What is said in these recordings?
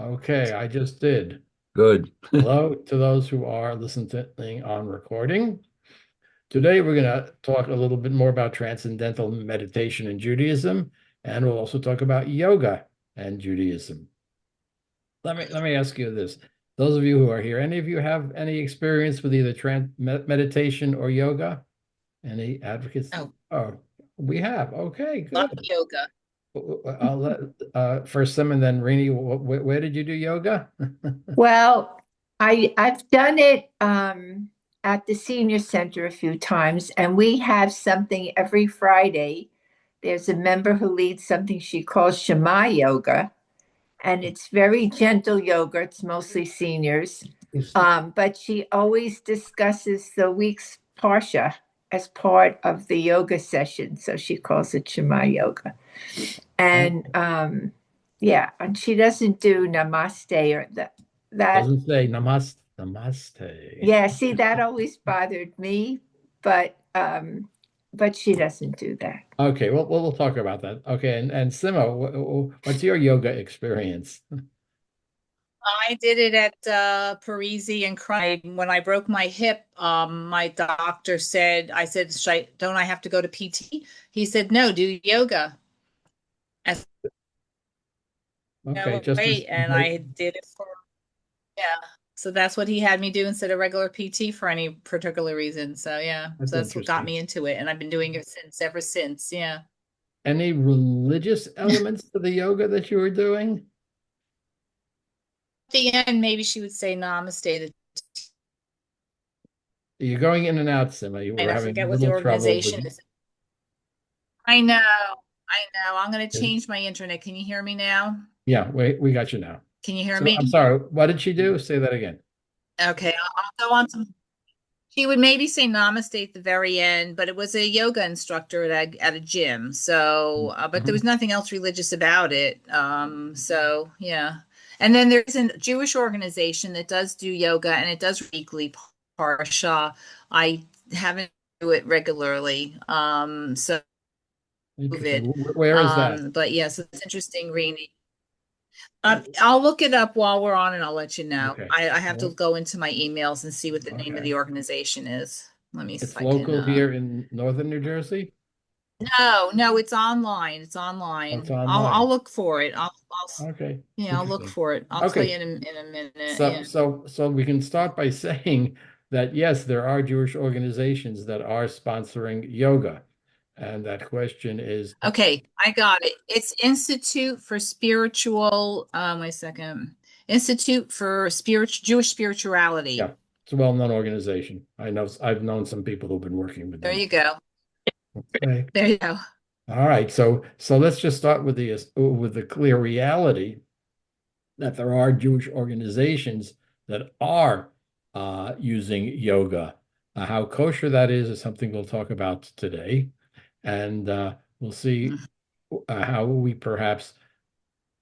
Okay, I just did. Good. Hello to those who are listening on recording. Today, we're going to talk a little bit more about transcendental meditation in Judaism, and we'll also talk about yoga and Judaism. Let me ask you this. Those of you who are here, any of you have any experience with either meditation or yoga? Any advocates? Oh, Oh, we have. Okay, love good. yoga. I'll let first Sim and then Rini. Where did you do yoga? Well, I've done it at the senior center a few times, and we have something every Friday. There's a member who leads something she calls Shema Yoga, and it's very gentle yoga. It's mostly seniors, but she always discusses the week's parsha as part of the yoga session, so she calls it Shema Yoga. And yeah, and she doesn't do Namaste or that. Doesn't say namaste. Yeah, see, that always bothered me, but she doesn't do that. Okay, well, we'll talk about that. Okay, and Simo, what's your yoga experience? I did it at Parisi and Cry. When I broke my hip, my doctor said, I said, don't I have to go to PT? He said, no, do yoga. I said, Okay, no, just as wait. And I did it for, yeah. So that's what he had me do instead of regular PT for any particular reason. So yeah, that's so that's what got interesting. me into it. And I've been doing it ever since. Yeah. Any religious elements to the yoga that you were doing? At the end, maybe she would say namaste. You're going in and out, Simo. You And were I having a forget what the little trouble with. organization is. I know. I know. I'm going to change my internet. Can you hear me now? Yeah, we got you now. Can you hear So I'm me? sorry. What did she do? Say that again. Okay, I'll go on to. She would maybe say namaste at the very end, but it was a yoga instructor at a gym. So, but there was Mhm. nothing else religious about it. So yeah. And then there's a Jewish organization that does do yoga and it does weekly parsha. I haven't do it regularly. So Interesting. COVID. Where is that? But yes, it's interesting reading. I'll look it up while we're on and I'll let you know. Okay. I have to Well, go into my emails and see what the name of okay. the organization is. Let me see It's if I can local here in northern New Jersey. no, it's online. It's Oh, it's online. I'll online. look for it. Okay. Yeah, I'll look Interesting. for it. I'll tell you Okay. in a minute. So, Yeah. so, so we can start by saying that yes, there are Jewish organizations that are sponsoring yoga. And that question is, Okay, I got it. It's Institute for Spiritual, wait a second. Institute for Jewish Spirituality. yeah, it's a well-known organization. I've known some people who've been working with There them. you go. Okay. There you go. All right. So let's just start with the clear reality that there are Jewish organizations that are using yoga. How kosher that is something we'll talk about today, and we'll see how we perhaps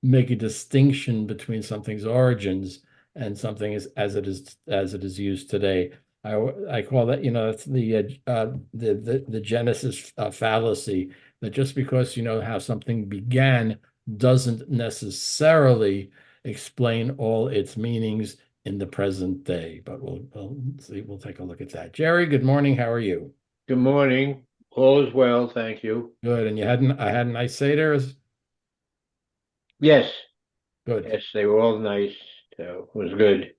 make a distinction between something's origins and something as it is used today. I call that, it's the Genesis fallacy, that just because you know how something began doesn't necessarily explain all its meanings in the present day. But we'll see. We'll take a look at that. Jerry, good morning. How are you? Good morning. All is well, thank you. Good. And I had a nice Seder. Yes, Good. yes, they were all nice. So it was good.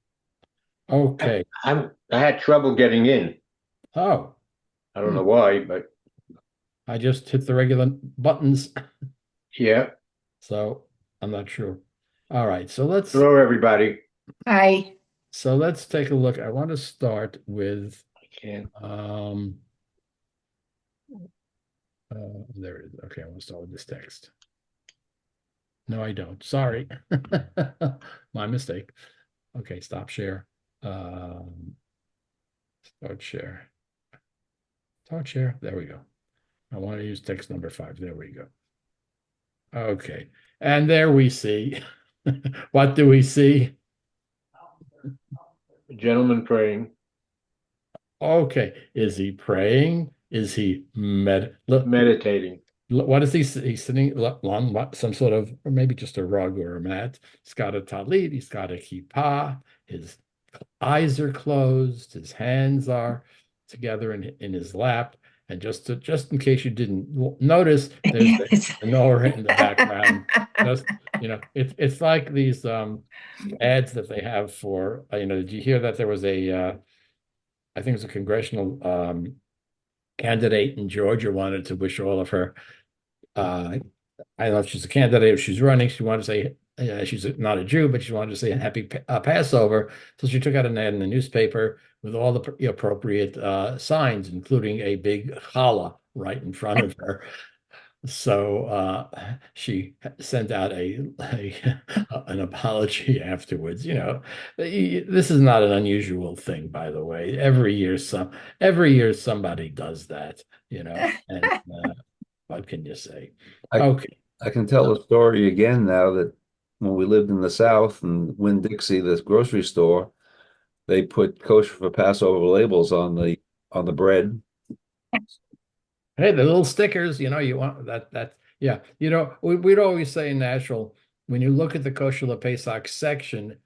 I, Okay. I had trouble getting in. Oh. I don't Hmm. know why, but I just hit the regular buttons, yeah. so I'm not sure. All right, so let's Hello, everybody. I so let's take a look. I want to start with I can't. um there it is. Okay, I want to start with this text. No, I don't. Sorry. My mistake. Okay, stop share. Um Start share. Start share. There we go. I want to use text number 5. There we go. Okay. And there we see. What do we see? A gentleman praying, Okay. Is he praying? Is he look, meditating. What is he? He's sitting on what, some sort of, or maybe just a rug or a mat. He's got a talit. He's got a kippah. His eyes are closed. His hands are together in his lap. And just in case you didn't notice, there's the Yes. menorah in the background. Just it's like these ads that they have for did you hear that there was a I think it was a congressional candidate in Georgia wanted to wish all of her uh, I don't know if she's a candidate, if she's running, she wanted to say she's not a Jew, but she wanted to say happy Passover. So she took out an ad in the newspaper with all the appropriate signs, including a big challah right in front of her. So she sent out an apology afterwards. This is not an unusual thing, by the way. Every year somebody does that, and what can you say? I Okay. I can tell the story again now that when we lived in the South and Winn-Dixie, this grocery store, they put kosher for Passover labels on the bread. Hey, the little stickers, you want that, yeah. We'd always say in Nashville, when you look at the kosher Pesach section,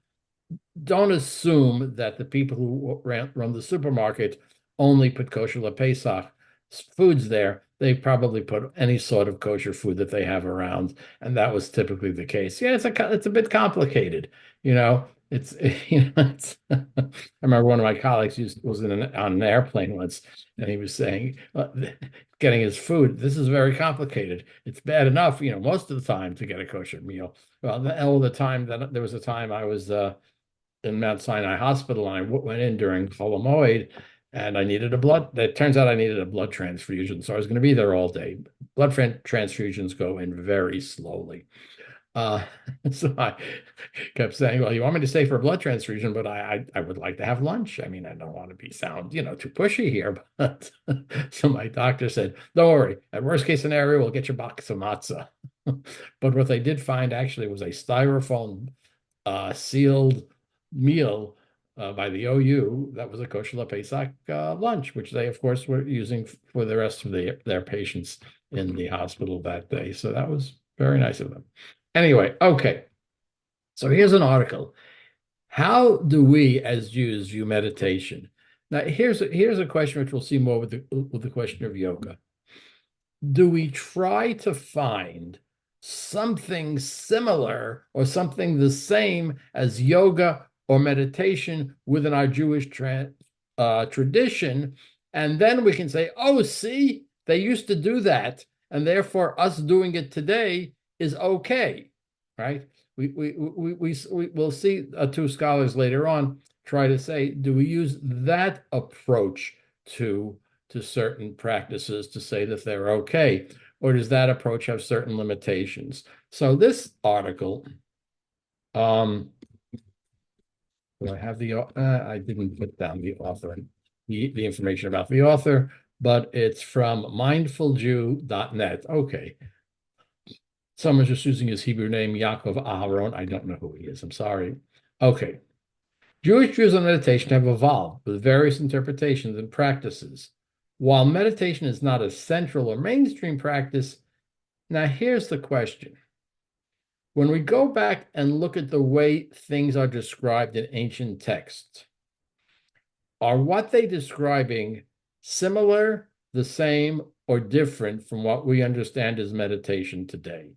don't assume that the people who run the supermarket only put kosher Pesach foods there. They probably put any sort of kosher food that they have around, and that was typically the case. Yeah, it's a bit complicated, you know. It's I remember one of my colleagues was on an airplane once, and he was saying, getting his food. This is very complicated. It's bad enough, most of the time to get a kosher meal. Well, all the time that there was a time I was in Mount Sinai Hospital, and I went in during Holomoid, and I needed a blood. It turns out I needed a blood transfusion, so I was going to be there all day. Blood transfusions go in very slowly. Uh, so I kept saying, "Well, you want me to stay for a blood transfusion, but I would like to have lunch. I mean, I don't want to be sound, too pushy here." But so my doctor said, "Don't worry. At worst case scenario, we'll get you a box of matzah." But what they did find actually was a styrofoam sealed meal by the OU that was a kosher Pesach lunch, which they, of course, were using for the rest of their patients in the hospital that day. So that was very nice of them. Anyway, okay. So here's an article. How do we as Jews view meditation? Now, here's a question which we'll see more with the question of yoga. Do we try to find something similar or something the same as yoga or meditation within our Jewish tradition? And then we can say, oh, see, they used to do that, and therefore us doing it today is okay, right? We'll see two scholars later on try to say, do we use that approach to certain practices to say that they're okay, or does that approach have certain limitations? So this article, do I have I didn't put down the author, the information about the author, but it's from mindfuljew.net. Okay. Someone's just using his Hebrew name, Yaakov Aharon. I don't know who he is. I'm sorry. Okay. Jewish views on meditation have evolved with various interpretations and practices. While meditation is not a central or mainstream practice, now here's the question. When we go back and look at the way things are described in ancient texts, are what they're describing similar, the same, or different from what we understand as meditation today?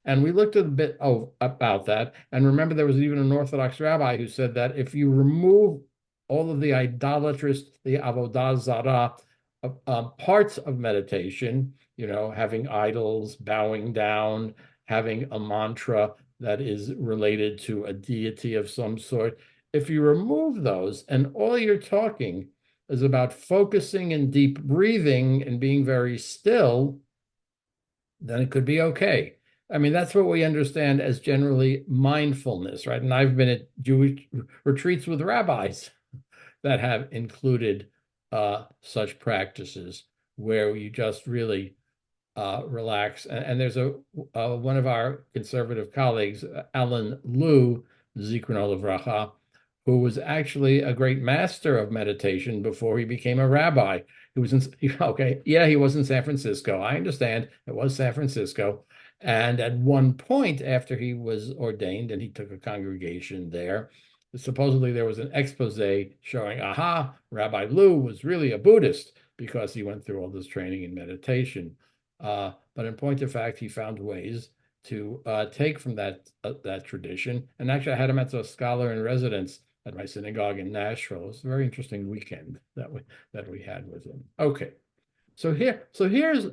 And we looked a bit about that. And remember, there was even an Orthodox rabbi who said that if you remove all of the idolatrous, the avodah zarah, parts of meditation, having idols, bowing down, having a mantra that is related to a deity of some sort, if you remove those and all you're talking is about focusing and deep breathing and being very still, then it could be okay. I mean, that's what we understand as generally mindfulness, right? And I've been at Jewish retreats with rabbis that have included such practices where you just really relax. And there's one of our conservative colleagues, Alan Liu, Zichrono Livracha, who was actually a great master of meditation before he became a rabbi. He was in, okay, yeah, he was in San Francisco. I understand it was San Francisco. And at one point, after he was ordained and he took a congregation there, supposedly there was an expose showing, aha, Rabbi Lou was really a Buddhist because he went through all this training in meditation. But in point of fact, he found ways to take from that tradition. And actually, I had him as a scholar in residence at my synagogue in Nashville. It was a very interesting weekend that we had with him. Okay, so here's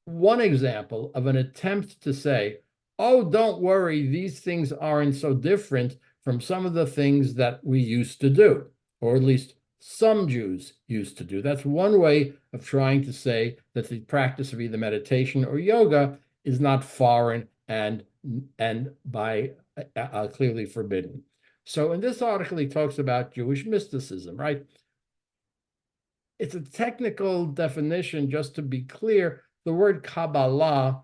one example of an attempt to say, oh, don't worry, these things aren't so different from some of the things that we used to do, or at least some Jews used to do. That's one way of trying to say that the practice of either meditation or yoga is not foreign and by clearly forbidden. So in this article, he talks about Jewish mysticism, right? It's a technical definition, just to be clear. The word Kabbalah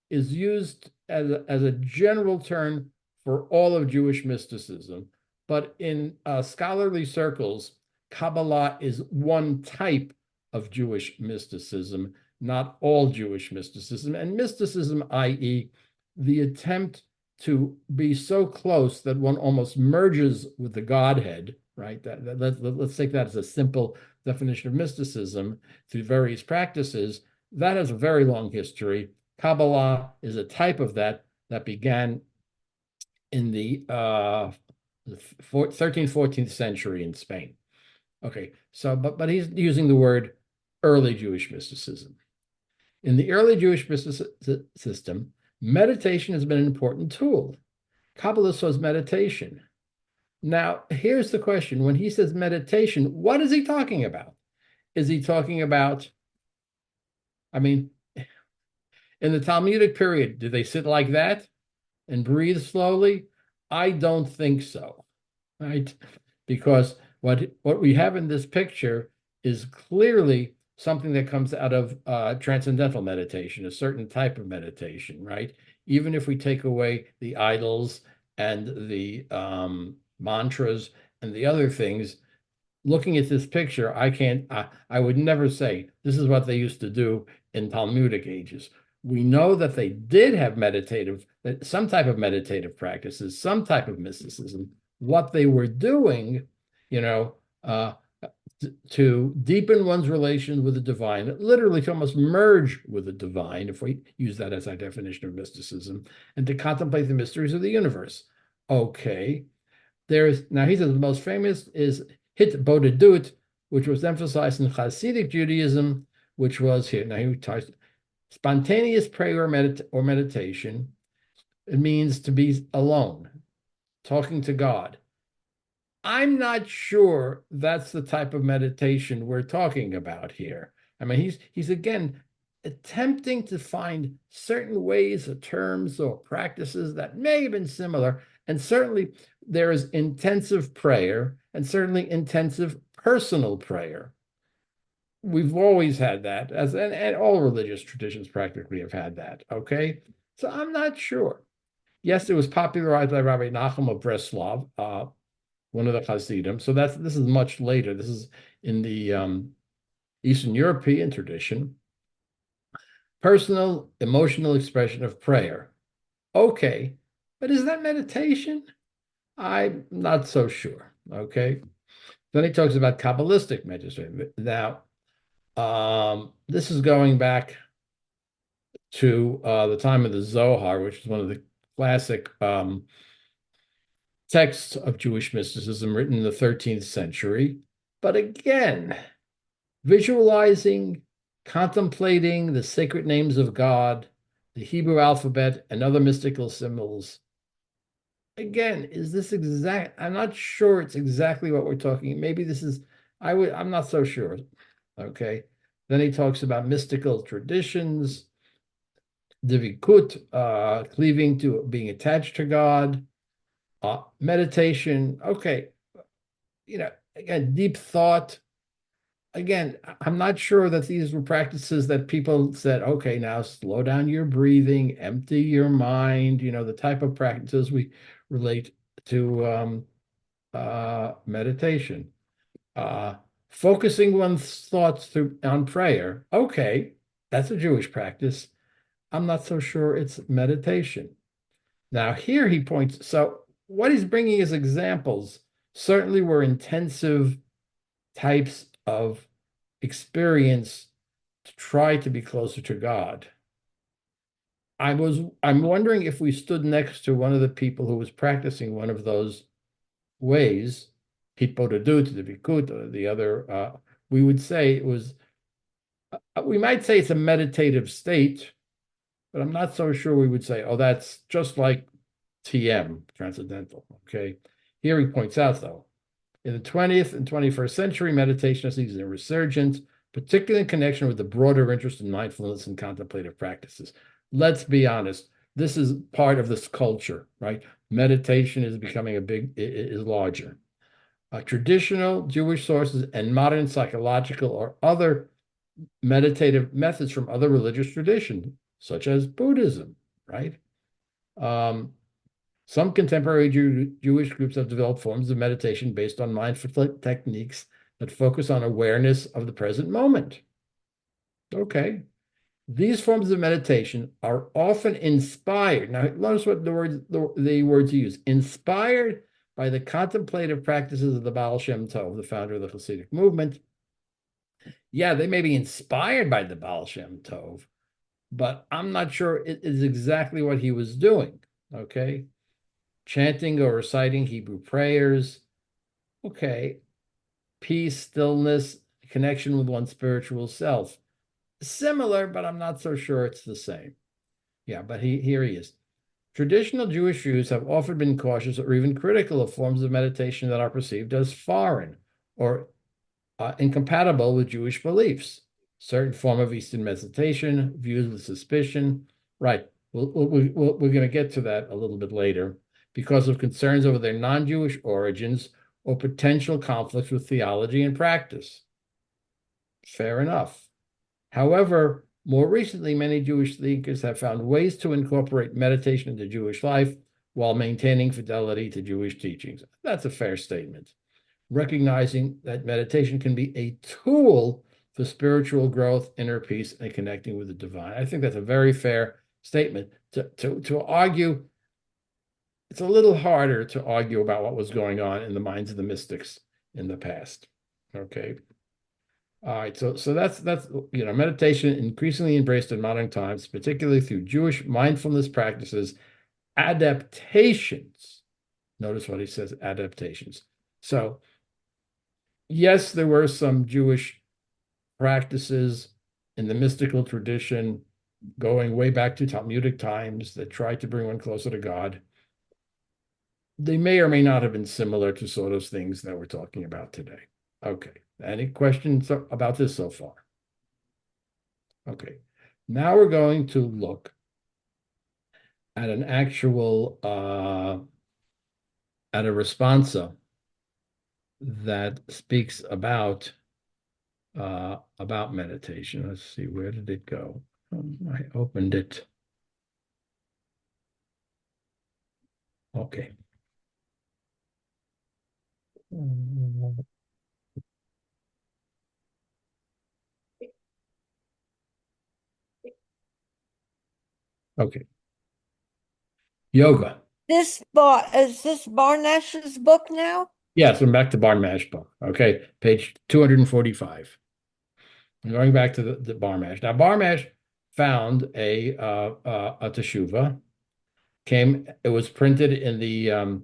is used as a general term for all of Jewish mysticism. But in scholarly circles, Kabbalah is one type of Jewish mysticism, not all Jewish mysticism. And mysticism, i.e., the attempt to be so close that one almost merges with the Godhead, right? Let's take that as a simple definition of mysticism through various practices. That has a very long history. Kabbalah is a type of that began in the 13th, 14th century in Spain. Okay, so but he's using the word early Jewish mysticism. In the early Jewish mysticism, meditation has been an important tool. Kabbalah says meditation. Now, here's the question. When he says meditation, what is he talking about? Is he talking about, I mean, in the Talmudic period, did they sit like that and breathe slowly? I don't think so, right? Because what we have in this picture is clearly something that comes out of transcendental meditation, a certain type of meditation, right? Even if we take away the idols and the mantras and the other things, looking at this picture, I would never say this is what they used to do in Talmudic ages. We know that they did have some type of meditative practices, some type of mysticism. What they were doing, to deepen one's relation with the divine, literally to almost merge with the divine, if we use that as our definition of mysticism, and to contemplate the mysteries of the universe. Okay, now he says the most famous is Hit Bodedut, which was emphasized in Hasidic Judaism, which was here. Now he talks spontaneous prayer or meditation. It means to be alone, talking to God. I'm not sure that's the type of meditation we're talking about here. I mean, he's again attempting to find certain ways or terms or practices that may have been similar. And certainly there is intensive prayer and certainly intensive personal prayer. We've always had that, and all religious traditions practically have had that, okay? So I'm not sure. Yes, it was popularized by Rabbi Nachum of Breslov, one of the Hasidim. So this is much later. This is in the Eastern European tradition. Personal, emotional expression of prayer. Okay, but is that meditation? I'm not so sure, okay? Then he talks about Kabbalistic meditation. Now, this is going back to the time of the Zohar, which is one of the classic texts of Jewish mysticism written in the 13th century. But again, visualizing, contemplating the sacred names of God, the Hebrew alphabet, and other mystical symbols. Again, is this exact? I'm not sure it's exactly what we're talking. Maybe this is, I'm not so sure. Okay. Then he talks about mystical traditions, divikut, cleaving to being attached to God, meditation. Okay. Again, deep thought. Again, I'm not sure that these were practices that people said, okay, now slow down your breathing, empty your mind, the type of practices we relate to meditation. Focusing one's thoughts on prayer. Okay, that's a Jewish practice. I'm not so sure it's meditation. Now, here he points, so what he's bringing as examples certainly were intensive types of experience to try to be closer to God. I'm wondering if we stood next to one of the people who was practicing one of those ways, hipodadut, the bikut, or the other, we would say it was, we might say it's a meditative state, but I'm not so sure we would say, oh, that's just like TM, transcendental. Okay. Here he points out, though, in the 20th and 21st century, meditation has seen a resurgence, particularly in connection with the broader interest in mindfulness and contemplative practices. Let's be honest, this is part of this culture, right? Meditation is becoming is larger. Traditional Jewish sources and modern psychological or other meditative methods from other religious traditions, such as Buddhism, right? Some contemporary Jewish groups have developed forms of meditation based on mindful techniques that focus on awareness of the present moment. Okay. These forms of meditation are often inspired. Now, notice what the words you use. Inspired by the contemplative practices of the Baal Shem Tov, the founder of the Hasidic movement. Yeah, they may be inspired by the Baal Shem Tov, but I'm not sure it is exactly what he was doing. Okay. Chanting or reciting Hebrew prayers. Okay. Peace, stillness, connection with one's spiritual self. Similar, but I'm not so sure it's the same. Yeah, but here he is. Traditional Jewish Jews have often been cautious or even critical of forms of meditation that are perceived as foreign or incompatible with Jewish beliefs. Certain form of Eastern meditation viewed with suspicion. Right. We're going to get to that a little bit later because of concerns over their non-Jewish origins or potential conflicts with theology and practice. Fair enough. However, more recently, many Jewish thinkers have found ways to incorporate meditation into Jewish life while maintaining fidelity to Jewish teachings. That's a fair statement. Recognizing that meditation can be a tool for spiritual growth, inner peace, and connecting with the divine. I think that's a very fair statement. To argue, it's a little harder to argue about what was going on in the minds of the mystics in the past. Okay. All right, so that's meditation increasingly embraced in modern times, particularly through Jewish mindfulness practices, adaptations. Notice what he says, adaptations. So, yes, there were some Jewish practices in the mystical tradition going way back to Talmudic times that tried to bring one closer to God. They may or may not have been similar to sort of things that we're talking about today. Okay. Any questions about this so far? Okay. Now we're going to look at an actual at a responsa that speaks about meditation. Let's see, where did it go? I opened it. Okay. Okay. Yoga. Is this Barnash's book now? Yes, I'm back to Barnmash book. Okay, page 245. I'm going back to the Barmash. Now, Barmash found a teshuvah. It was printed in the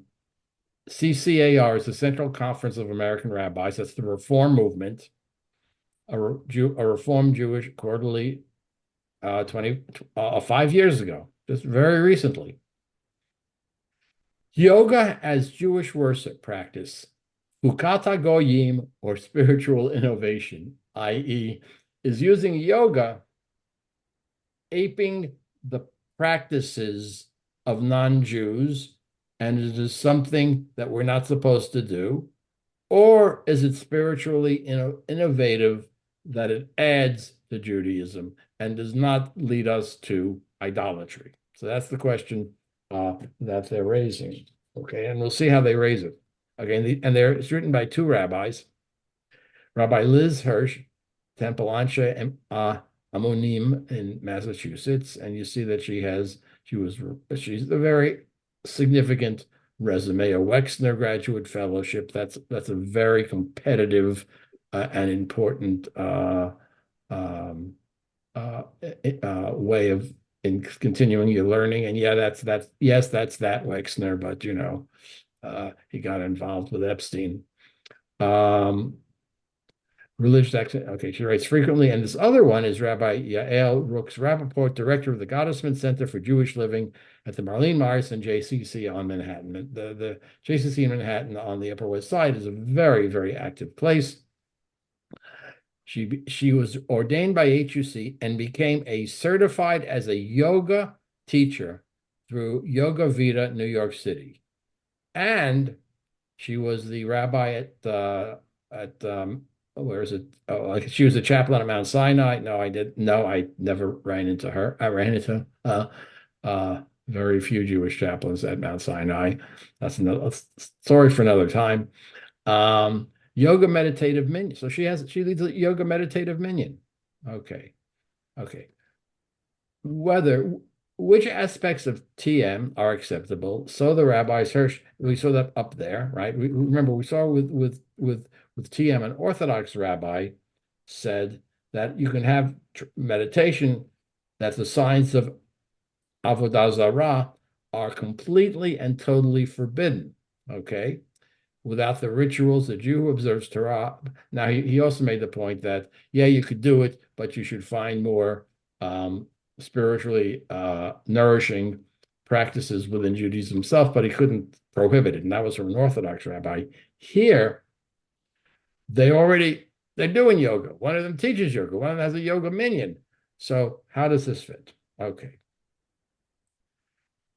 CCAR, is the Central Conference of American Rabbis. That's the Reform movement, a Reform Jewish quarterly 5 years ago, just very recently. Yoga as Jewish worship practice, Ukata Goyim, or spiritual innovation, i.e., is using yoga, aping the practices of non-Jews, and it is something that we're not supposed to do, or is it spiritually innovative that it adds to Judaism and does not lead us to idolatry? So that's the question that they're raising. Okay, and we'll see how they raise it. Okay, it's written by two rabbis, Rabbi Liz Hirsch, Temple Anshe Amonim in Massachusetts, and you see that she's a very significant resume, a Wexner Graduate Fellowship. That's a very competitive and important way of in continuing your learning. And yeah, that's that Wexner, but he got involved with Epstein. Religious action. Okay, she writes frequently, and this other one is Rabbi Yael Rooks Rappaport, director of the Gottesman Center for Jewish Living at the Marlene Meyerson JCC on Manhattan. The JCC in Manhattan on the Upper West Side is a very, very active place. She was ordained by HUC and became certified as a yoga teacher through Yoga Vida, New York City, and she was the rabbi where is it? Oh, like she was a chaplain at Mount Sinai. No, I never ran into her. I ran into very few Jewish chaplains at Mount Sinai. That's another story for another time. Yoga meditative minyan. So she leads a yoga meditative minyan. Okay. Which aspects of TM are acceptable? So the rabbis Hirsch, we saw that up there, right? We saw with TM, an Orthodox rabbi said that you can have meditation, that the signs of Avodah Zarah are completely and totally forbidden, okay? Without the rituals, the Jew who observes Torah. Now, he also made the point that, yeah, you could do it, but you should find more spiritually nourishing practices within Judaism himself, but he couldn't prohibit it. And that was from an Orthodox rabbi. Here, they're doing yoga. One of them teaches yoga. One of them has a yoga minyan. So how does this fit? Okay.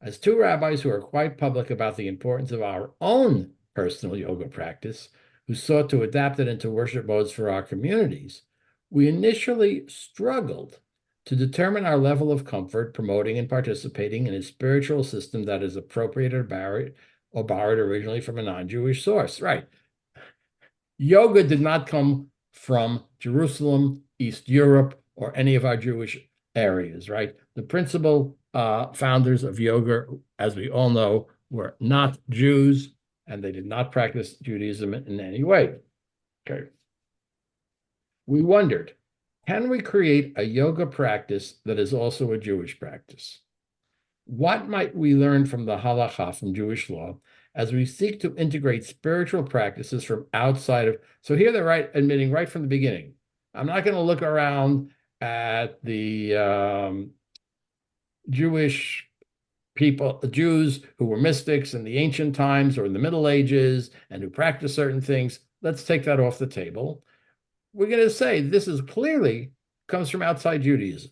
As two rabbis who are quite public about the importance of our own personal yoga practice, who sought to adapt it into worship modes for our communities, we initially struggled to determine our level of comfort promoting and participating in a spiritual system that is appropriate or borrowed originally from a non-Jewish source. Right. Yoga did not come from Jerusalem, East Europe, or any of our Jewish areas, right? The principal founders of yoga, as we all know, were not Jews, and they did not practice Judaism in any way. Okay. We wondered, can we create a yoga practice that is also a Jewish practice? What might we learn from the halakha, from Jewish law, as we seek to integrate spiritual practices from outside of? So here they're admitting right from the beginning, I'm not going to look around at the Jewish people, Jews who were mystics in the ancient times or in the Middle Ages and who practiced certain things. Let's take that off the table. We're going to say this is clearly comes from outside Judaism.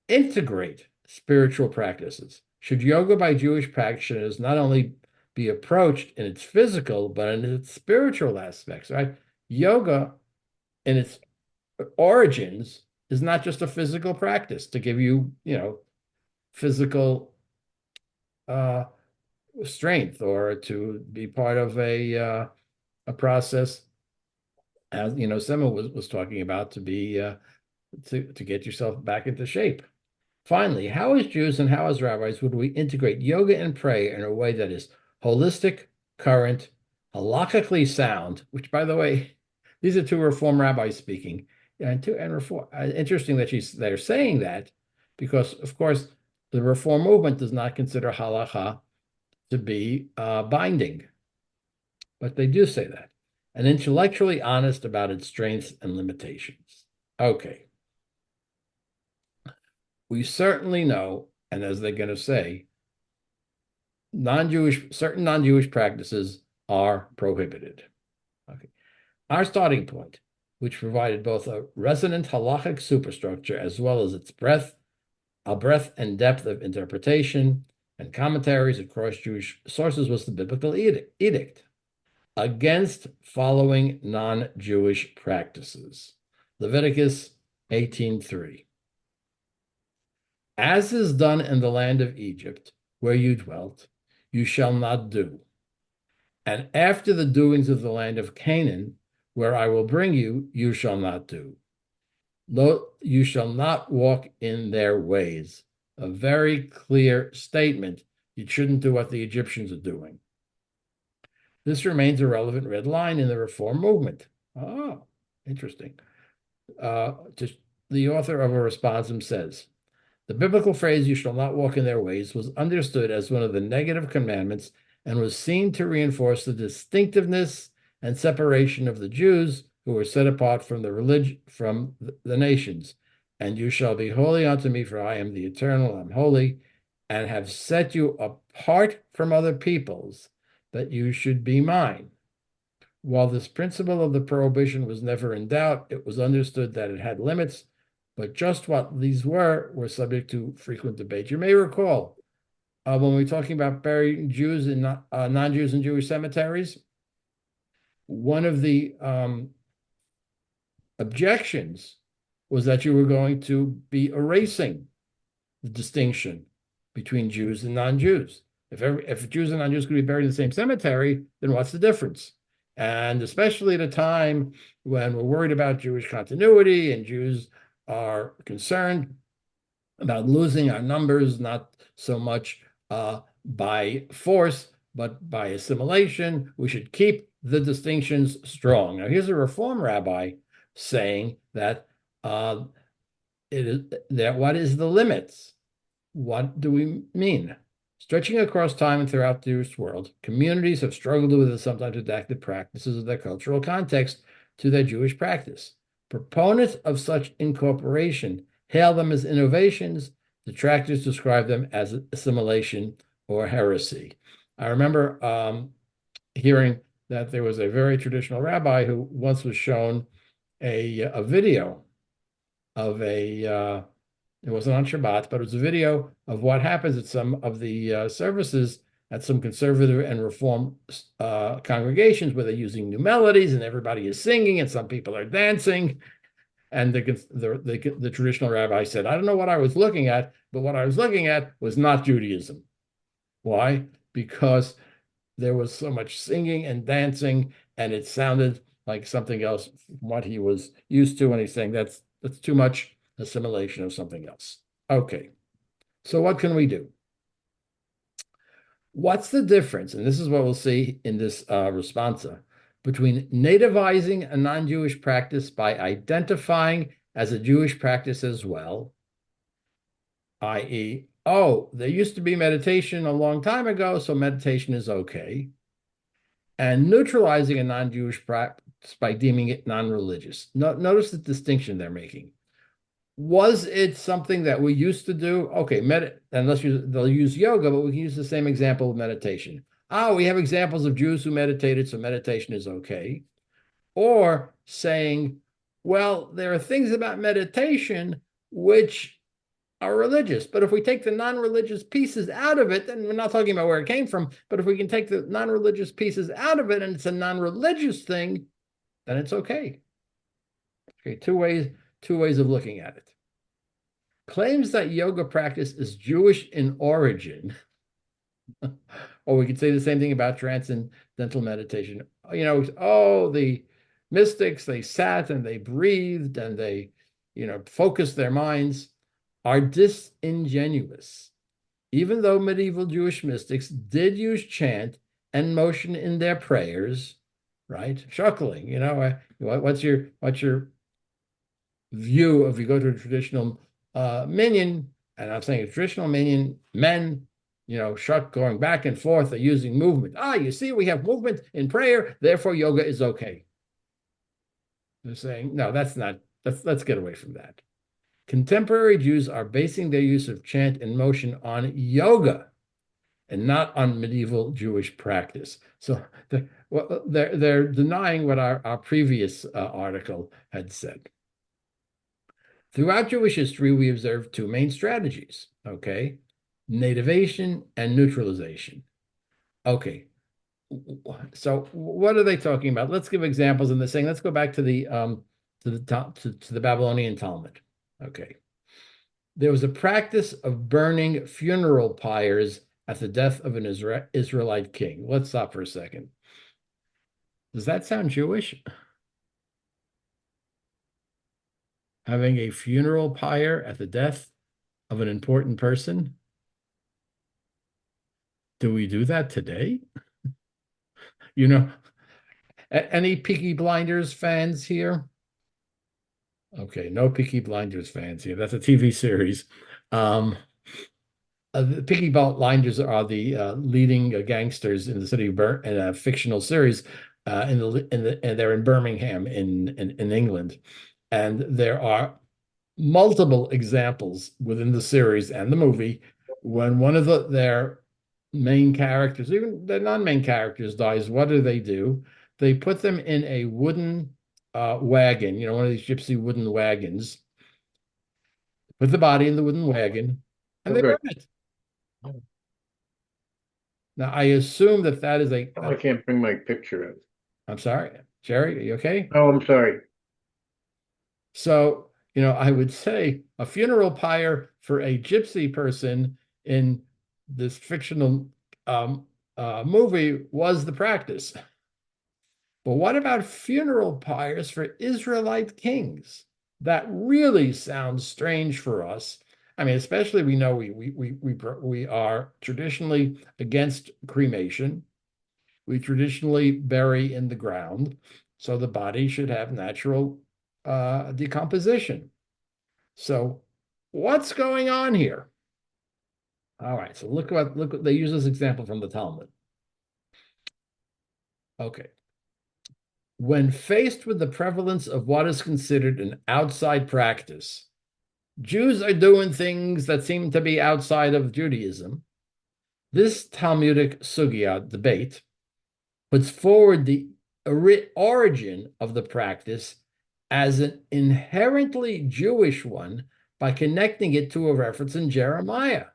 Integrate spiritual practices. Should yoga by Jewish practitioners not only be approached in its physical, but in its spiritual aspects, right? Yoga in its origins is not just a physical practice to give you, physical strength or to be part of a process, as Sema was talking about, to be to get yourself back into shape. Finally, how as Jews and how as rabbis would we integrate yoga and prayer in a way that is holistic, current, halakhically sound? Which, by the way, these are two Reform rabbis speaking, and Reform. Interesting that they're saying that, because of course the Reform movement does not consider halakha to be binding, but they do say that, and intellectually honest about its strengths and limitations. Okay. We certainly know, and as they're going to say, certain non-Jewish practices are prohibited. Okay. Our starting point, which provided both a resonant halachic superstructure as well as its breadth and depth of interpretation and commentaries across Jewish sources, was the biblical edict against following non-Jewish practices. Leviticus 18:3. As is done in the land of Egypt, where you dwelt, you shall not do. And after the doings of the land of Canaan, where I will bring you, you shall not do. You shall not walk in their ways. A very clear statement. You shouldn't do what the Egyptians are doing. This remains a relevant red line in the reform movement. Oh, interesting. Just the author of a responsum says, the biblical phrase, you shall not walk in their ways, was understood as one of the negative commandments and was seen to reinforce the distinctiveness and separation of the Jews who were set apart from the religion, from the nations. And you shall be holy unto me, for I am the eternal, I'm holy, and have set you apart from other peoples, that you should be mine. While this principle of the prohibition was never in doubt, it was understood that it had limits, but just what these were subject to frequent debate. You may recall when we were talking about burying Jews in non-Jews in Jewish cemeteries, one of the objections was that you were going to be erasing the distinction between Jews and non-Jews. If Jews and non-Jews could be buried in the same cemetery, then what's the difference? And especially at a time when we're worried about Jewish continuity and Jews are concerned about losing our numbers, not so much by force, but by assimilation, we should keep the distinctions strong. Now, here's a Reform rabbi saying that what is the limits? What do we mean? Stretching across time and throughout the Jewish world, communities have struggled with the sometimes adapted practices of their cultural context to their Jewish practice. Proponents of such incorporation hail them as innovations. Detractors describe them as assimilation or heresy. I remember hearing that there was a very traditional rabbi who once was shown a video of it wasn't on Shabbat, but it was a video of what happens at some of the services at some conservative and reform congregations where they're using new melodies and everybody is singing and some people are dancing. And the traditional rabbi said, I don't know what I was looking at, but what I was looking at was not Judaism. Why? Because there was so much singing and dancing, and it sounded like something else from what he was used to. And he's saying that's too much assimilation of something else. Okay, so what can we do? What's the difference? And this is what we'll see in this responsa between nativizing a non-Jewish practice by identifying as a Jewish practice as well, i.e., oh, there used to be meditation a long time ago, so meditation is okay, and neutralizing a non-Jewish practice by deeming it non-religious. Notice the distinction they're making. Was it something that we used to do? Okay, they'll use yoga, but we can use the same example of meditation. We have examples of Jews who meditated, so meditation is okay. Or saying, well, there are things about meditation which are religious, but if we take the non-religious pieces out of it, then we're not talking about where it came from, but if we can take the non-religious pieces out of it and it's a non-religious thing, then it's okay. Okay, two ways of looking at it. Claims that yoga practice is Jewish in origin, or we could say the same thing about transcendental meditation. The mystics, they sat and they breathed and they, focused their minds, are disingenuous. Even though medieval Jewish mystics did use chant and motion in their prayers, right? Shuckling, what's your view if you go to a traditional minyan, and I'm saying a traditional minyan, men, shuck going back and forth, they're using movement. You see, we have movement in prayer, therefore yoga is okay. They're saying, no, that's not, let's get away from that. Contemporary Jews are basing their use of chant and motion on yoga and not on medieval Jewish practice. So they're denying what our previous article had said. Throughout Jewish history, we observe two main strategies, okay? Nativation and neutralization. Okay, so what are they talking about? Let's give examples, and they're saying, let's go back to the Babylonian Talmud. Okay. There was a practice of burning funeral pyres at the death of an Israelite king. Let's stop for a second. Does that sound Jewish? Having a funeral pyre at the death of an important person? Do we do that today? You know, any Peaky Blinders fans here? Okay, no Peaky Blinders fans here. That's a TV series. The Peaky Blinders are the leading gangsters in the city of in a fictional series. And they're in Birmingham in England, and there are multiple examples within the series and the movie when one of their main characters, even the non-main characters, dies. What do? They put them in a wooden wagon, one of these gypsy wooden wagons, put the body in the wooden wagon, and they Okay. burn it. Now, I assume that is I can't bring my picture up. I'm sorry, Jerry, are you okay? Oh, I'm sorry. So, I would say a funeral pyre for a gypsy person in this fictional movie was the practice. But what about funeral pyres for Israelite kings? That really sounds strange for us. I mean, especially we know we are traditionally against cremation. We traditionally bury in the ground, so the body should have natural decomposition. So, what's going on here? All right, so look what they use this example from the Talmud. Okay. When faced with the prevalence of what is considered an outside practice, Jews are doing things that seem to be outside of Judaism. This Talmudic sugya debate puts forward the origin of the practice as an inherently Jewish one by connecting it to a reference in Jeremiah.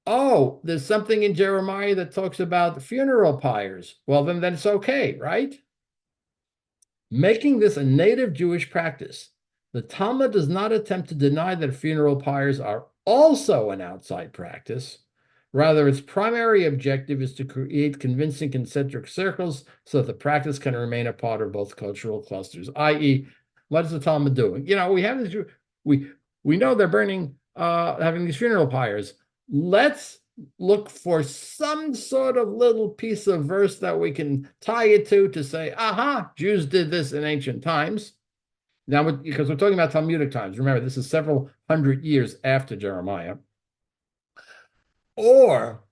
Oh, there's something in Jeremiah that talks about funeral pyres. Well, then it's okay, right? Making this a native Jewish practice, the Talmud does not attempt to deny that funeral pyres are also an outside practice. Rather, its primary objective is to create convincing concentric circles so that the practice can remain a part of both cultural clusters, i.e., what is the Talmud doing? We have this, we know they're burning, having these funeral pyres. Let's look for some sort of little piece of verse that we can tie it to say, aha, Jews did this in ancient times. Now, because we're talking about Talmudic times, remember, this is several hundred years after Jeremiah. Or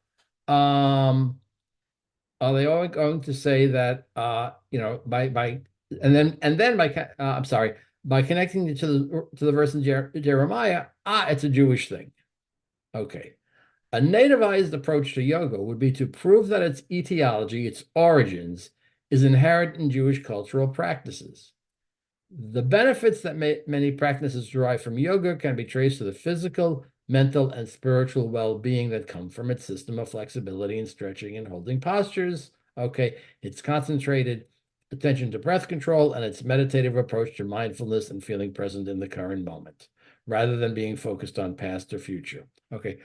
are they all going to say that by connecting it to the verse in Jeremiah, it's a Jewish thing. Okay. A nativized approach to yoga would be to prove that its etiology, its origins, is inherent in Jewish cultural practices. The benefits that many practices derive from yoga can be traced to the physical, mental, and spiritual well-being that come from its system of flexibility and stretching and holding postures. Okay, its concentrated attention to breath control and its meditative approach to mindfulness and feeling present in the current moment, rather than being focused on past or future. Okay,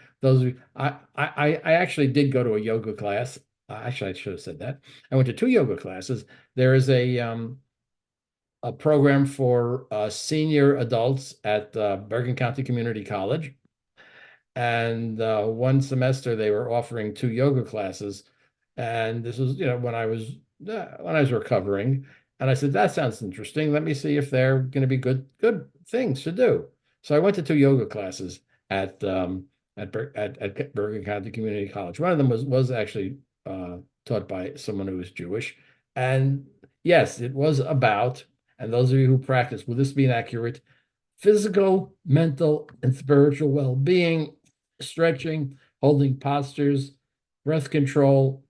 I actually did go to a yoga class. Actually, I should have said that. I went to 2 yoga classes. There is a program for senior adults at Bergen County Community College. And one semester they were offering 2 yoga classes. And this was, when I was recovering. And I said, that sounds interesting. Let me see if they're going to be good things to do. So I went to 2 yoga classes at Bergen County Community College. One of them was actually taught by someone who was Jewish. And yes, it was about, and those of you who practice, will this be inaccurate? Physical, mental, and spiritual well-being, stretching, holding postures, breath control,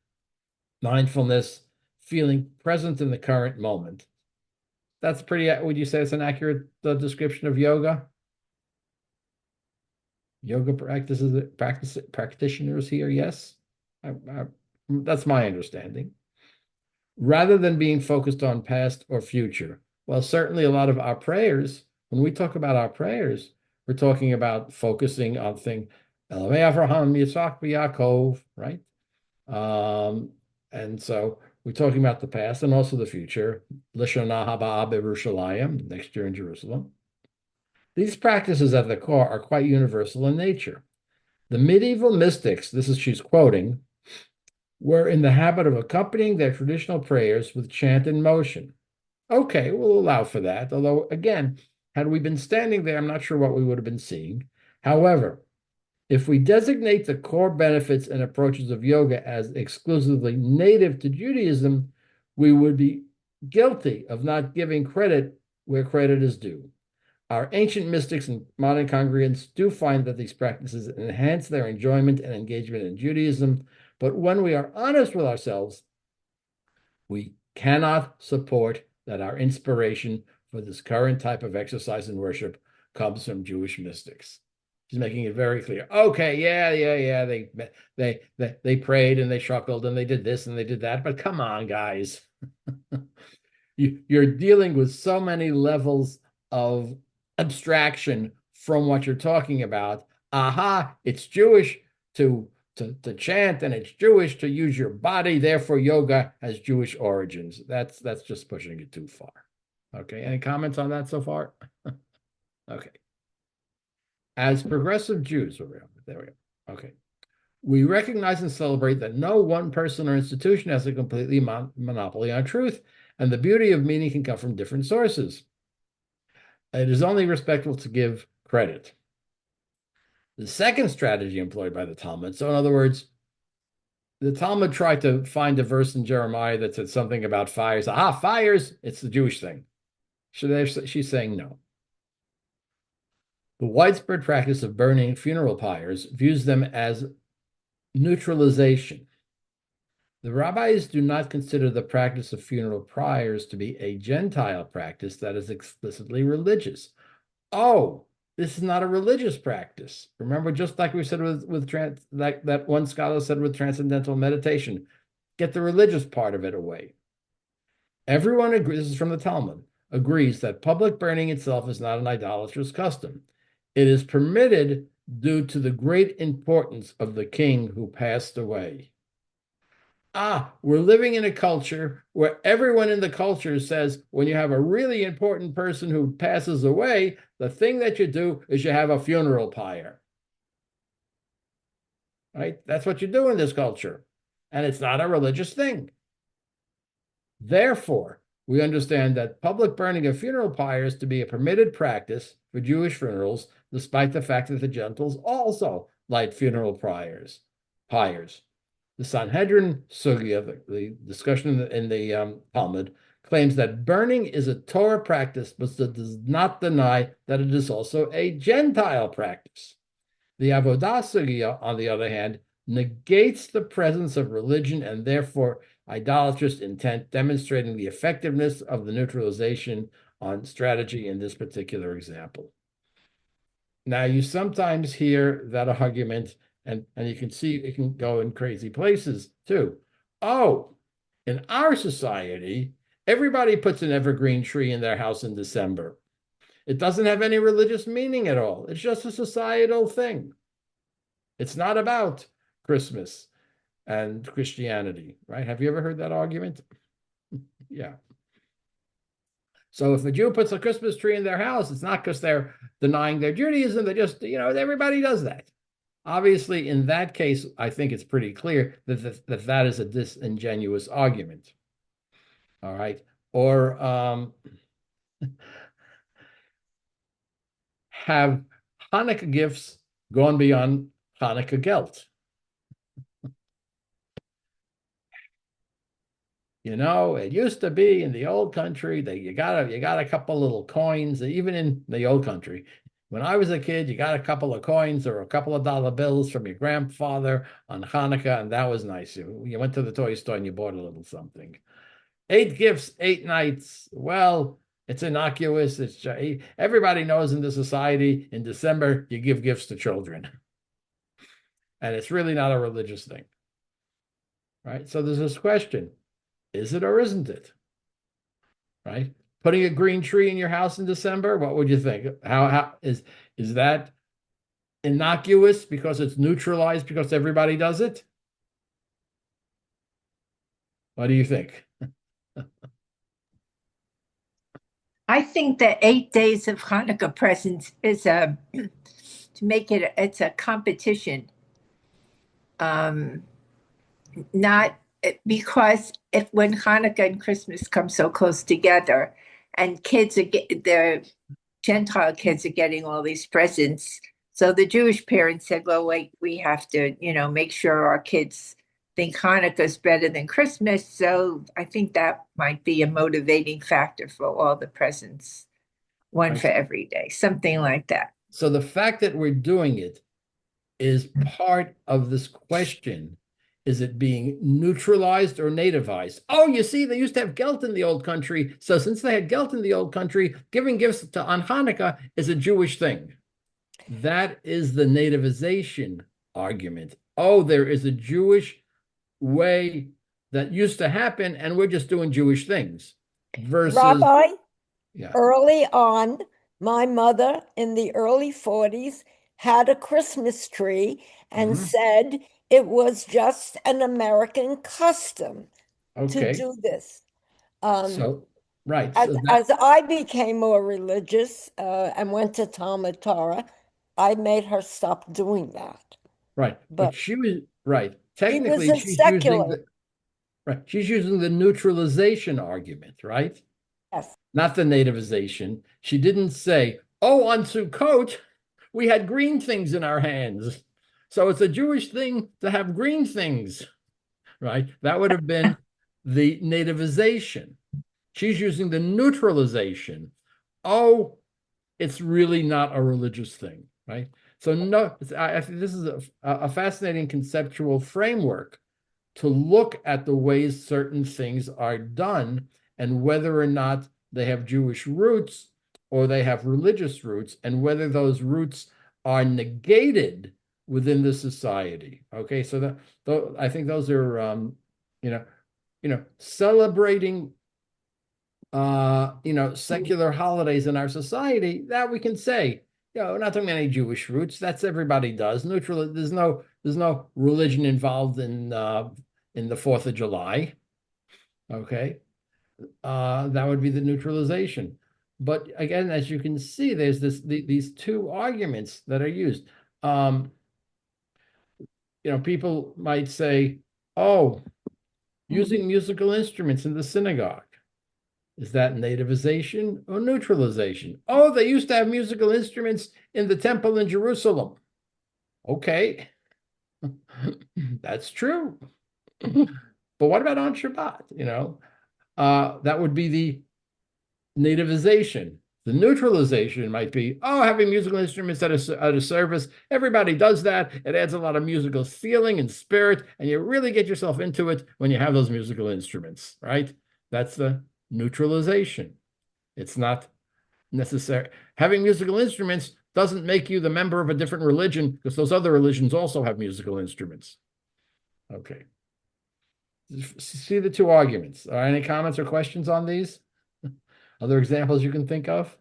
mindfulness, feeling present in the current moment. That's would you say it's an accurate description of yoga? Yoga practitioners here, yes? That's my understanding. Rather than being focused on past or future. Well, certainly a lot of our prayers, when we talk about our prayers, we're talking about focusing on Elohei Avraham, Yitzhak, Yaakov, right? And so we're talking about the past and also the future. Lishana Haba Yerushalayim, next year in Jerusalem. These practices at the core are quite universal in nature. The medieval mystics, this is she's quoting, were in the habit of accompanying their traditional prayers with chant and motion. Okay, we'll allow for that. Although, again, had we been standing there, I'm not sure what we would have been seeing. However, if we designate the core benefits and approaches of yoga as exclusively native to Judaism, we would be guilty of not giving credit where credit is due. Our ancient mystics and modern congregants do find that these practices enhance their enjoyment and engagement in Judaism, but when we are honest with ourselves, we cannot support that our inspiration for this current type of exercise and worship comes from Jewish mystics. She's making it very clear. Okay, yeah. They prayed and they chuckled and they did this and they did that, but come on, guys. You're dealing with so many levels of abstraction from what you're talking about. Aha, it's Jewish to chant and it's Jewish to use your body. Therefore, yoga has Jewish origins. That's just pushing it too far. Okay, any comments on that so far? Okay. As progressive Jews, there we go. Okay. We recognize and celebrate that no one person or institution has a completely monopoly on truth, and the beauty of meaning can come from different sources. It is only respectful to give credit. The second strategy employed by the Talmud, so in other words, the Talmud tried to find a verse in Jeremiah that said something about fires. Aha, fires, it's the Jewish thing. She's saying no. The widespread practice of burning funeral pyres views them as neutralization. The rabbis do not consider the practice of funeral pyres to be a Gentile practice that is explicitly religious. Oh, this is not a religious practice. Remember, just like we said that one scholar said with transcendental meditation, get the religious part of it away. Everyone agrees, this is from the Talmud, agrees that public burning itself is not an idolatrous custom. It is permitted due to the great importance of the king who passed away. We're living in a culture where everyone in the culture says when you have a really important person who passes away, the thing that you do is you have a funeral pyre. Right? That's what you do in this culture. And it's not a religious thing. Therefore, we understand that public burning of funeral pyres to be a permitted practice for Jewish funerals, despite the fact that the Gentiles also light funeral pyres. The Sanhedrin Sugya, the discussion in the Talmud, claims that burning is a Torah practice, but does not deny that it is also a Gentile practice. The Avodah Sugya, on the other hand, negates the presence of religion and therefore idolatrous intent, demonstrating the effectiveness of the neutralization on strategy in this particular example. Now, you sometimes hear that argument, and you can see it can go in crazy places too. Oh, in our society, everybody puts an evergreen tree in their house in December. It doesn't have any religious meaning at all. It's just a societal thing. It's not about Christmas and Christianity, right? Have you ever heard that argument? Yeah. So if a Jew puts a Christmas tree in their house, it's not because they're denying their Judaism. They just, everybody does that. Obviously, in that case, I think it's pretty clear that is a disingenuous argument. All right. Or have Hanukkah gifts gone beyond Hanukkah gelt? It used to be in the old country that you got a couple little coins, even in the old country. When I was a kid, you got a couple of coins or a couple of dollar bills from your grandfather on Hanukkah, and that was nice. You went to the toy store and you bought a little something. 8 gifts, 8 nights. Well, it's innocuous. Everybody knows in the society in December you give gifts to children, and it's really not a religious thing, right? So there's this question. Is it or isn't it? Right? Putting a green tree in your house in December, what would you think? How is that innocuous because it's neutralized because everybody does it? What do you think? I think the 8 days of Hanukkah presents is a to make it it's a competition. Um, not because if when Hanukkah and Christmas come so close together, and kids are their Gentile kids are getting all these presents. So the Jewish parents said, "Well, wait, we have to, make sure our kids think Hanukkah's better than Christmas." So I think that might be a motivating factor for all the presents, one Right. for every day, something like that. So the fact that we're doing it is part of this question. Is it being neutralized or nativized? Oh, you see, they used to have gelt in the old country. So since they had gelt in the old country, giving gifts on Hanukkah is a Jewish thing. That is the nativization argument. Oh, there is a Jewish way that used to happen, and we're just doing Jewish things. Versus, Rabbi, yeah, early on, my mother in the early 40s had a Christmas tree and Mhm. said it was just an American custom to Okay. do this. Um, So, right. as, So that, as I became more religious and went to Talmud Torah, I made her stop doing that. right. But But she was right. she was Technically, a she's using secular. the right. She's using the neutralization argument, right? Yes. Not the nativization. She didn't say, "Oh, on Sukkot, we had green things in our hands, so it's a Jewish thing to have green things." Right? That would have been the nativization. She's using the neutralization. Oh, it's really not a religious thing, right? So no, I think this is a fascinating conceptual framework to look at the ways certain things are done and whether or not they have Jewish roots or they have religious roots and whether those roots are negated within the society. Okay, so I think those are you know, celebrating secular holidays in our society, that we can say, we're not talking about any Jewish roots. That's everybody does. Neutral, there's no religion involved in the 4th of July. Okay. That would be the neutralization. But again, as you can see, there's these two arguments that are used. People might say, oh, using musical instruments in the synagogue. Is that nativization or neutralization? Oh, they used to have musical instruments in the temple in Jerusalem. Okay, that's true. But what about on Shabbat? That would be the nativization. The neutralization might be, oh, having musical instruments at a service. Everybody does that. It adds a lot of musical feeling and spirit, and you really get yourself into it when you have those musical instruments, right? That's the neutralization. It's not necessary. Having musical instruments doesn't make you the member of a different religion because those other religions also have musical instruments. Okay. See the two arguments. Are any comments or questions on these? Other examples you can think of?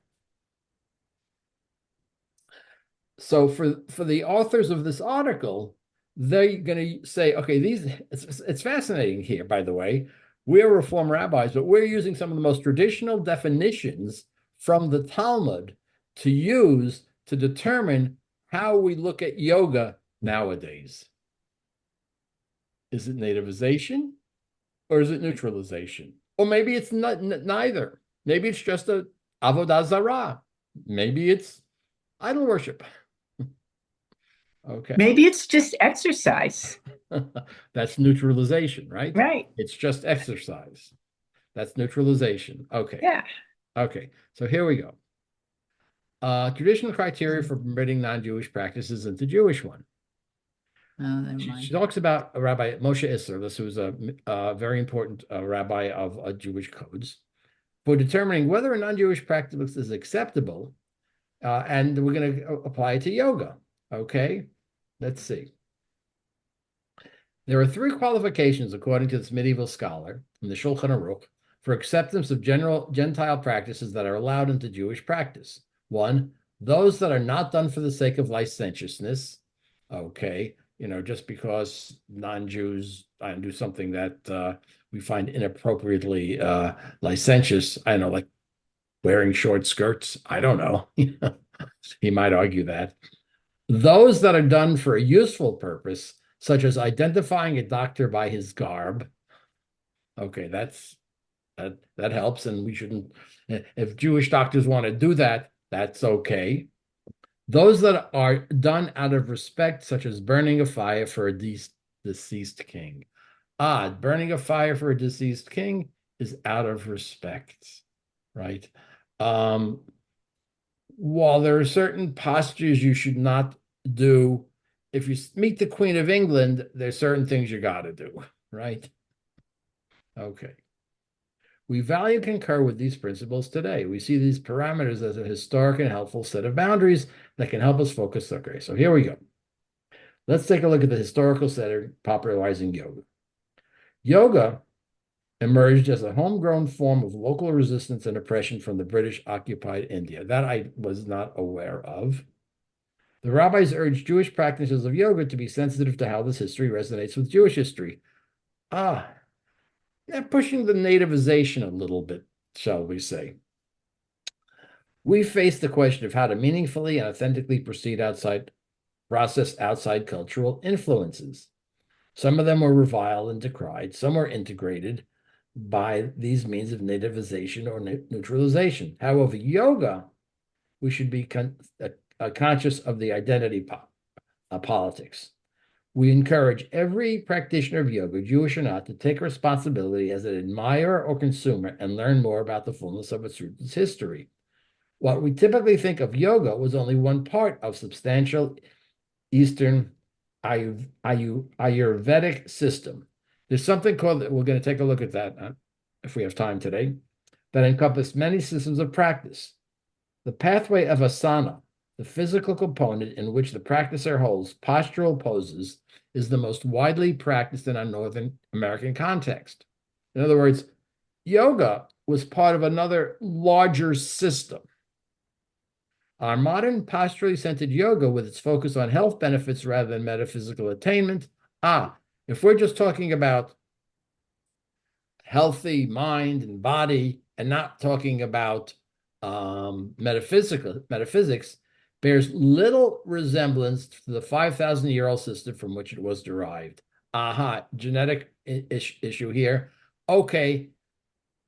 So for the authors of this article, they're going to say, okay, it's fascinating here, by the way. We're Reform rabbis, but we're using some of the most traditional definitions from the Talmud to use to determine how we look at yoga nowadays. Is it nativization or is it neutralization? Or maybe it's not neither. Maybe it's just a avodah zarah. Maybe it's idol worship. Okay. Maybe it's just exercise. That's neutralization, right? Right. It's just exercise. That's neutralization. Okay. Yeah. Okay. So here we go. Traditional criteria for permitting non-Jewish practices into Jewish one. Oh, never She mind. talks about Rabbi Moshe Isser, who was a very important rabbi of Jewish codes, for determining whether a non-Jewish practice is acceptable, and we're going to apply it to yoga. Okay, let's see. There are 3 qualifications, according to this medieval scholar from the Shulchan Aruch, for acceptance of general Gentile practices that are allowed into Jewish practice. 1, Those that are not done for the sake of licentiousness, okay, just because non-Jews do something that we find inappropriately licentious, I don't know, like wearing short skirts. I don't know. He might argue that. Those that are done for a useful purpose, such as identifying a doctor by his garb, okay, that helps, and we shouldn't. If Jewish doctors want to do that, that's okay. Those that are done out of respect, such as burning a fire for a deceased king. Burning a fire for a deceased king is out of respect, right? While there are certain postures you should not do, if you meet the Queen of England, there's certain things you got to do, right? Okay. We value and concur with these principles today. We see these parameters as a historic and helpful set of boundaries that can help us focus. Okay, so here we go. Let's take a look at the historical setting popularizing yoga. Yoga emerged as a homegrown form of local resistance and oppression from the British-occupied India. That I was not aware of. The rabbis urged Jewish practitioners of yoga to be sensitive to how this history resonates with Jewish history. They're pushing the nativization a little bit, shall we say. We face the question of how to meaningfully and authentically process outside cultural influences. Some of them were reviled and decried. Some were integrated by these means of nativization or neutralization. However, yoga, we should be conscious of the identity politics. We encourage every practitioner of yoga, Jewish or not, to take responsibility as an admirer or consumer and learn more about the fullness of its roots and history. What we typically think of yoga was only one part of substantial Eastern Ayurvedic system. There's something called, we're going to take a look at that if we have time today, that encompass many systems of practice. The pathway of asana, the physical component in which the practicer holds postural poses, is the most widely practiced in our Northern American context. In other words, yoga was part of another larger system. Our modern posturally centered yoga, with its focus on health benefits rather than metaphysical attainment, if we're just talking about healthy mind and body and not talking about metaphysics, bears little resemblance to the 5,000-year-old system from which it was derived. Genetic issue here. Okay,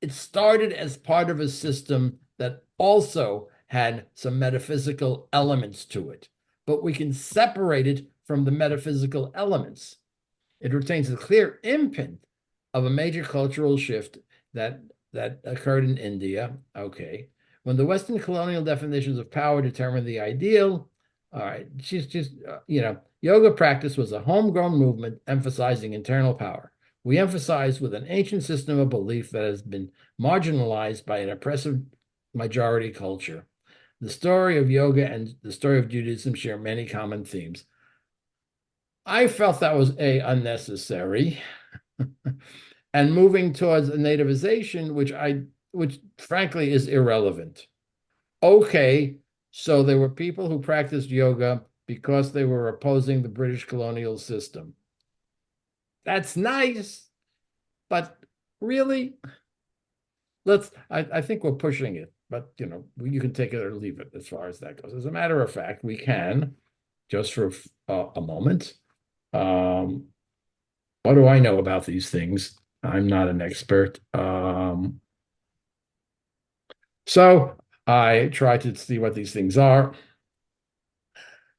it started as part of a system that also had some metaphysical elements to it, but we can separate it from the metaphysical elements. It retains a clear imprint of a major cultural shift that occurred in India. Okay. When the Western colonial definitions of power determined the ideal, all right, yoga practice was a homegrown movement emphasizing internal power. We emphasize with an ancient system of belief that has been marginalized by an oppressive majority culture. The story of yoga and the story of Judaism share many common themes. I felt that was unnecessary. And moving towards a nativization, which frankly is irrelevant. Okay, so there were people who practiced yoga because they were opposing the British colonial system. That's nice, but really, I think we're pushing it, but you can take it or leave it as far as that goes. As a matter of fact, we can, just for a moment. What do I know about these things? I'm not an expert. So I try to see what these things are.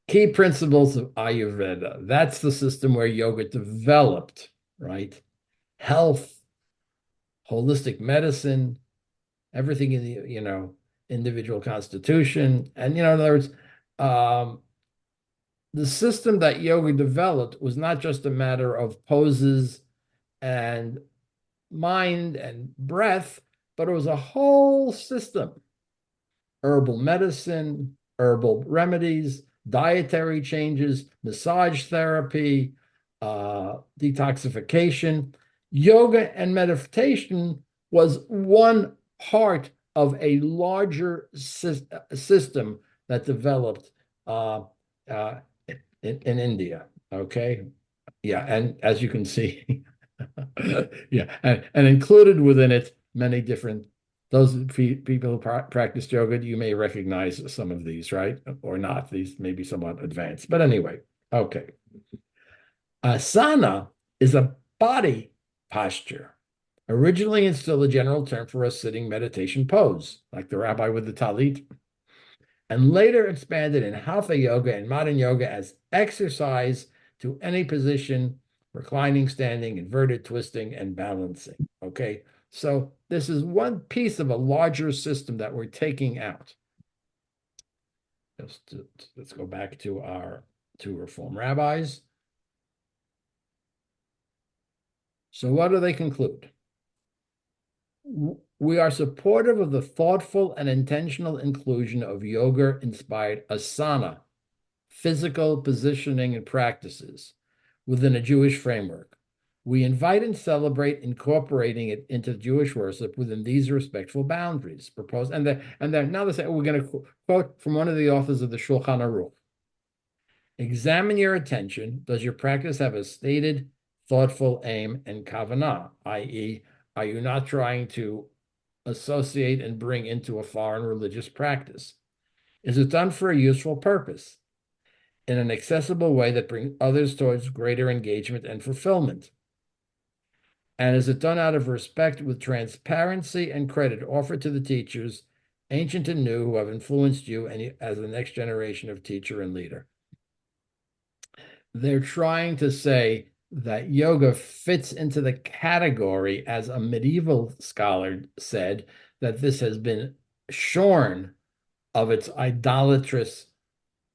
Key principles of Ayurveda. That's the system where yoga developed, right? Health, holistic medicine, everything in the, individual constitution. And, in other words, the system that yoga developed was not just a matter of poses and mind and breath, but it was a whole system. Herbal medicine, herbal remedies, dietary changes, massage therapy, detoxification. Yoga and meditation was one part of a larger system that developed uh, uh, in India. Okay. Yeah. And as you can see, yeah. And included within it, many different, those people who practice yoga, you may recognize some of these, right? Or not. These may be somewhat advanced. But anyway, okay. Asana is a body posture. Originally, it's still a general term for a sitting meditation pose, like the rabbi with the talit, and later expanded in hatha yoga and modern yoga as exercise to any position, reclining, standing, inverted, twisting, and balancing. Okay, so this is one piece of a larger system that we're taking out. Let's go back to our two Reform rabbis. So what do they conclude? We are supportive of the thoughtful and intentional inclusion of yoga-inspired asana, physical positioning and practices within a Jewish framework. We invite and celebrate incorporating it into Jewish worship within these respectful boundaries proposed. And then now they say, we're going to quote from one of the authors of the Shulchan Aruch. Examine your attention. Does your practice have a stated thoughtful aim and kavanah, i.e., are you not trying to associate and bring into a foreign religious practice? Is it done for a useful purpose in an accessible way that brings others towards greater engagement and fulfillment? And is it done out of respect with transparency and credit offered to the teachers, ancient and new, who have influenced you and as the next generation of teacher and leader? They're trying to say that yoga fits into the category, as a medieval scholar said, that this has been shorn of its idolatrous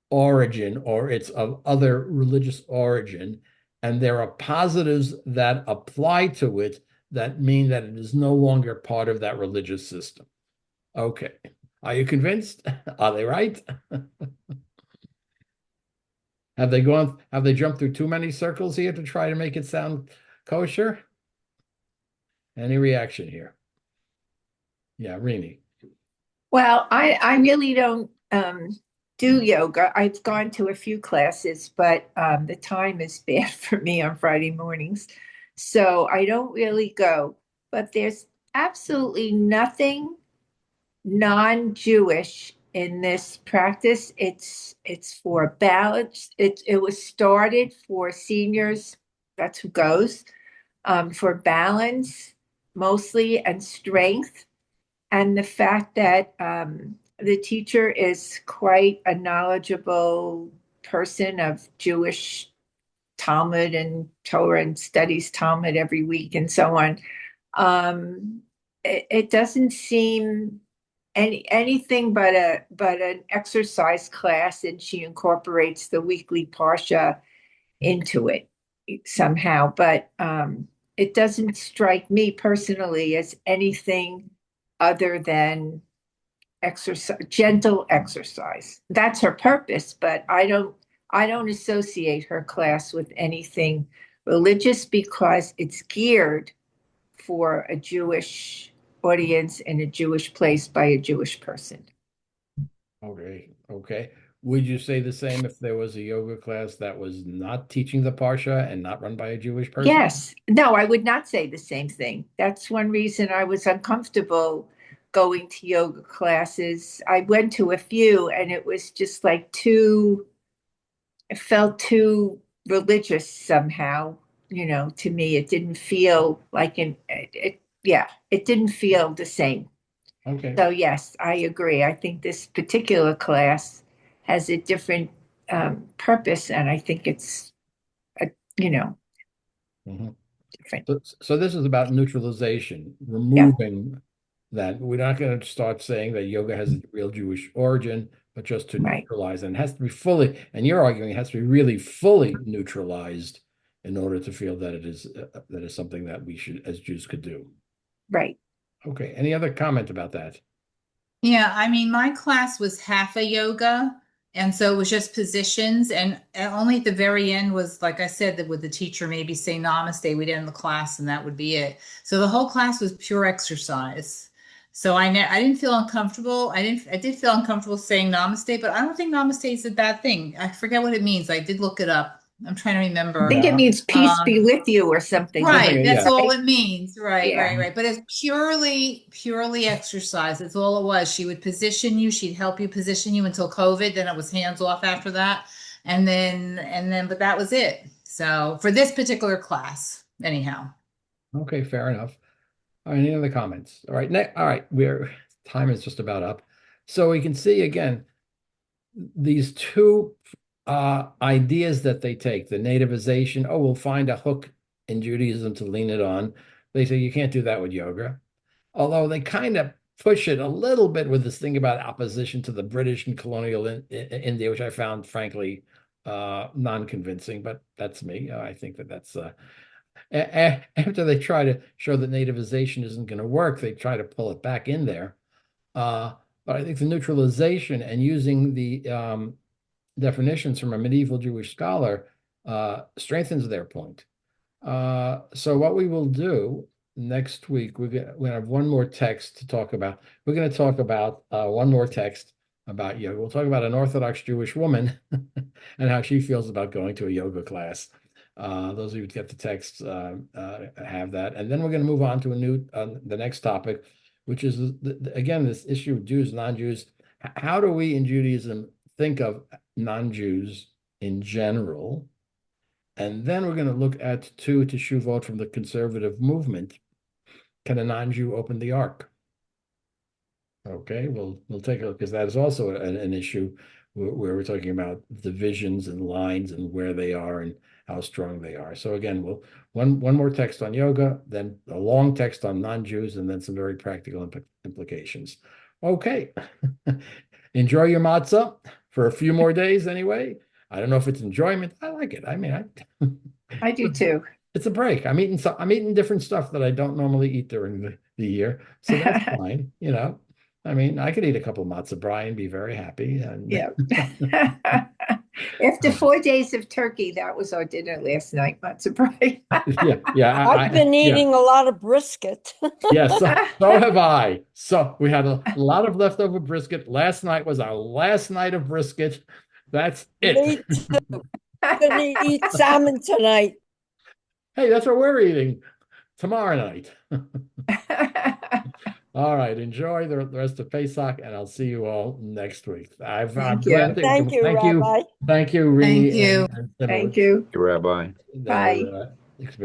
origin or its of other religious origin. And there are positives that apply to it that mean that it is no longer part of that religious system. Okay. Are you convinced? Are they right? Have they jumped through too many circles here to try to make it sound kosher? Any reaction here? Yeah, Rini. Well, I really don't do yoga. I've gone to a few classes, but the time is bad for me on Friday mornings. So I don't really go. But there's absolutely nothing non-Jewish in this practice. It's for balance. It was started for seniors, that's who goes, for balance mostly and strength. And the fact that the teacher is quite a knowledgeable person of Jewish Talmud and Torah and studies Talmud every week and so on. It doesn't seem anything but an exercise class, and she incorporates the weekly parsha into it somehow. But it doesn't strike me personally as anything other than exercise, gentle exercise. That's her purpose, but I don't associate her class with anything religious because it's geared for a Jewish audience in a Jewish place by a Jewish person. Okay. Okay. Would you say the same if there was a yoga class that was not teaching the parsha and not run by a Jewish person? Yes. No, I would not say the same thing. That's one reason I was uncomfortable going to yoga classes. I went to a few and it was just like it felt too religious somehow. To me, it didn't feel like it didn't feel the same. Okay. So yes, I agree. I think this particular class has a different purpose, and I think it's, Mhm. different. So this is about neutralization, Yeah, removing that. We're not going to start saying that yoga has a real Jewish origin, but just to right, neutralize. And it has to be fully, and you're arguing it has to be really fully neutralized in order to feel that it is something that we should, as Jews, could do. right. Okay. Any other comment about that? Yeah, I mean, my class was half a yoga, and so it was just positions, and only at the very end was, like I said, that would the teacher maybe say namaste, we'd end the class, and that would be it. So the whole class was pure exercise. So I didn't feel uncomfortable. I did feel uncomfortable saying namaste, but I don't think namaste is a bad thing. I forget what it means. I did look it up. I'm trying to I remember. think it Yeah, means peace be with you or something. Right, that's yeah. all Right? it means. Right, Yeah. right, right. But it's purely exercise. That's all it was. She would position you, she'd help you position you until COVID, then it was hands off after that. But that was it. So for this particular class, anyhow. Okay, fair enough. All right, any other comments? All right, next. All right, we're time is just about up. So we can see again these two ideas that they take, the nativization. Oh, we'll find a hook in Judaism to lean it on. They say you can't do that with yoga. Although they kind of push it a little bit with this thing about opposition to the British and colonial India, which I found frankly non-convincing, but that's me. I think that's after they try to show that nativization isn't going to work, they try to pull it back in there. Uh, but I think the neutralization and using the definitions from a medieval Jewish scholar strengthens their point. So what we will do next week, we have one more text to talk about. We're going to talk about one more text about yoga. We'll talk about an Orthodox Jewish woman and how she feels about going to a yoga class. Those of you who get the text have that. And then we're going to move on to the next topic, which is, again, this issue of Jews, non-Jews. How do we in Judaism think of non-Jews in general? And then we're going to look at two teshuvot from the conservative movement. Can a non-Jew open the ark? Okay, we'll take a look because that is also an issue where we're talking about divisions and lines and where they are and how strong they are. So again, one more text on yoga, then a long text on non-Jews, and then some very practical implications. Okay, enjoy your matzah for a few more days anyway. I don't know if it's enjoyment. I like it. I mean, I do too. it's a break. I'm eating different stuff that I don't normally eat during the year. So that's fine. I mean, I could eat a couple of matzah brei and be very happy. And Yeah. After 4 days of turkey, that was our dinner last night, matzah brei. yeah, I've been eating a lot of brisket. Yes, so have I. So we had a lot of leftover brisket. Last night was our last night of brisket. That's it. Me too. I'm gonna eat salmon tonight. Hey, that's what we're eating tomorrow night. All right, enjoy the rest of Pesach, and I'll see you all next week. Thank you. Thank you, Rabbi. Thank you, Thank Rini you. and Thank you. Rabbi. their Bye. experience.